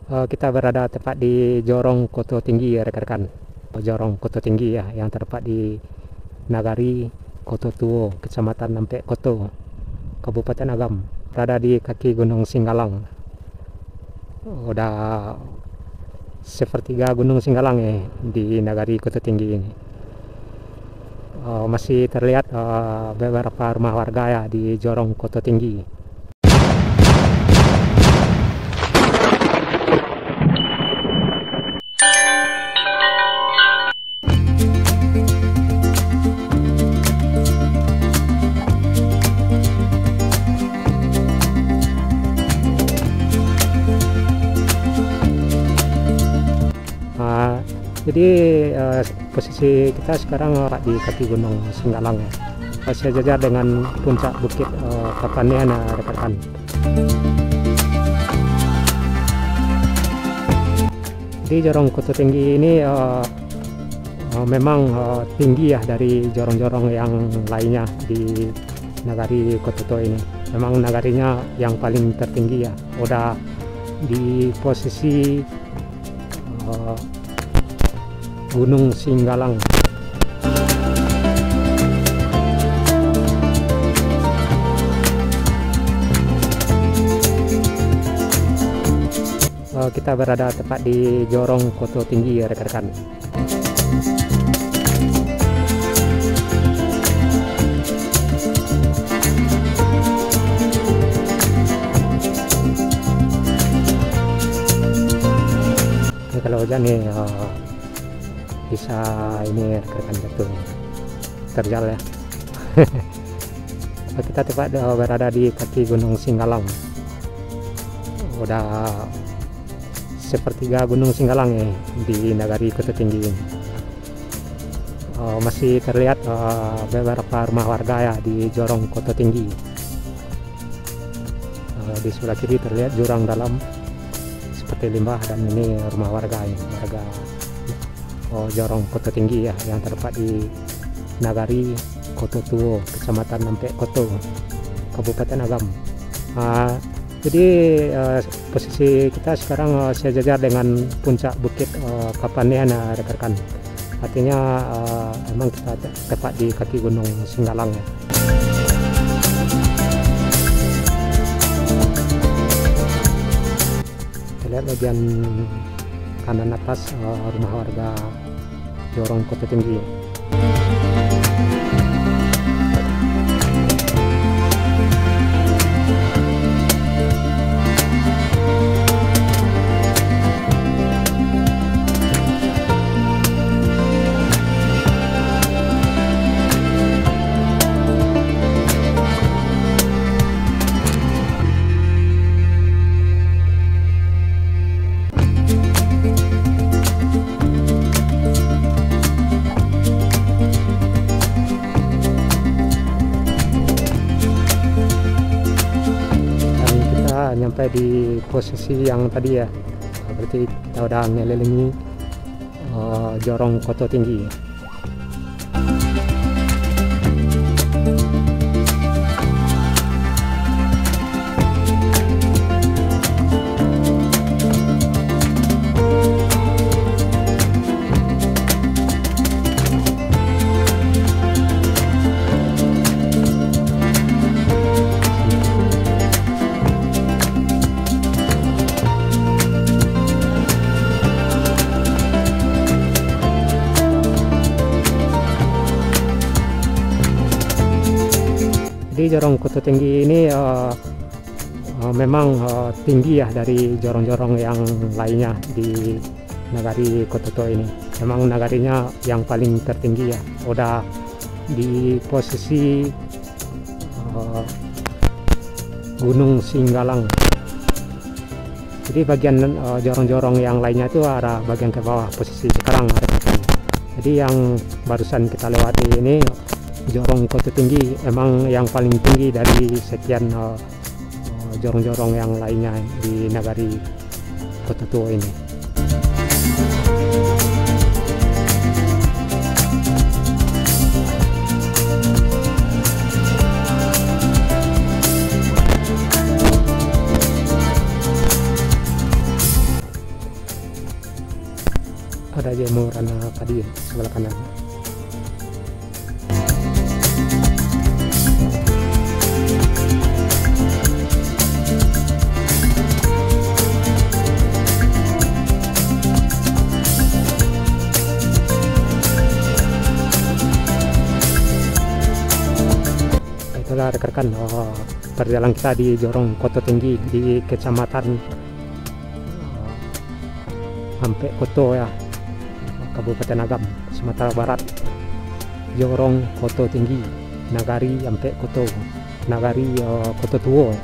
Kita berada tepat di Jorong Koto Tinggi ya rekan-rekan. Jorong Koto Tinggi ya yang terdapat di Nagari Koto Tuo, Kecamatan Nampe Koto, Kabupaten Agam. Berada di kaki Gunung Singgalang. Udah sepertiga Gunung Singgalang ya di Nagari Koto Tinggi ini. Masih terlihat beberapa rumah warga ya di Jorong Koto Tinggi. Jadi posisi kita sekarang di kaki Gunung Singgalang ya, sejajar dengan puncak bukit Kapannean rekan-rekan. Di Jorong Koto Tinggi ini memang tinggi ya dari jorong-jorong yang lainnya di Nagari Koto Tuo ini. Memang nagarinya yang paling tertinggi ya, udah di posisi Gunung Singgalang. Kita berada tepat di Jorong Koto Tinggi ya rekan-rekan. Kalau hujan nih bisa ini rekan-rekan jatuh terjal ya. Kita tepat berada di kaki Gunung Singgalang. Udah sepertiga Gunung Singgalang ya di Nagari Koto Tinggi ini. Masih terlihat beberapa rumah warga ya di Jorong Koto Tinggi. Di sebelah kiri terlihat jurang dalam seperti limbah, dan ini rumah warga ya, warga Jorong Koto Tinggi ya yang terdapat di Nagari Koto Tuo, Kecamatan Nampe Koto, Kabupaten Agam. Jadi posisi kita sekarang sejajar dengan puncak bukit Kapannean rekan-rekan. Artinya memang kita tepat di kaki Gunung Singgalang ya. Kita lihat bagian kanan atas rumah warga Jorong Koto Tinggi. Sampai di posisi yang tadi ya, berarti kita udah ngelilingi Jorong Koto Tinggi. Di Jorong Koto Tinggi ini memang tinggi ya dari jorong-jorong yang lainnya di Nagari Koto Tuo ini. Memang nagarinya yang paling tertinggi ya, udah di posisi Gunung Singgalang. Jadi bagian jorong-jorong yang lainnya itu ada bagian ke bawah posisi sekarang. Jadi yang barusan kita lewati ini Jorong Koto Tinggi emang yang paling tinggi dari sekian jorong-jorong yang lainnya di Nagari Koto Tuo ini. ada jemuran padi sebelah kanan. Itulah rekan-rekan perjalanan kita di Jorong Koto Tinggi di Kecamatan Ampek Koto ya, Kabupaten Agam, Sumatera Barat. Jorong Koto Tinggi, Nagari Ampek Koto, Nagari Koto Tuo.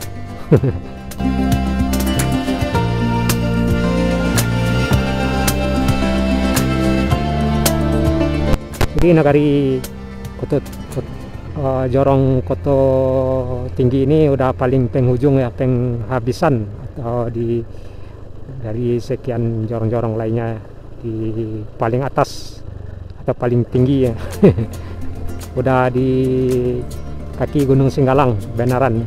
Jadi Nagari Jorong Koto Tinggi ini udah paling penghujung ya, penghabisan atau dari sekian jorong-jorong lainnya di paling atas atau paling tinggi ya. Udah di kaki Gunung Singgalang, Benaran.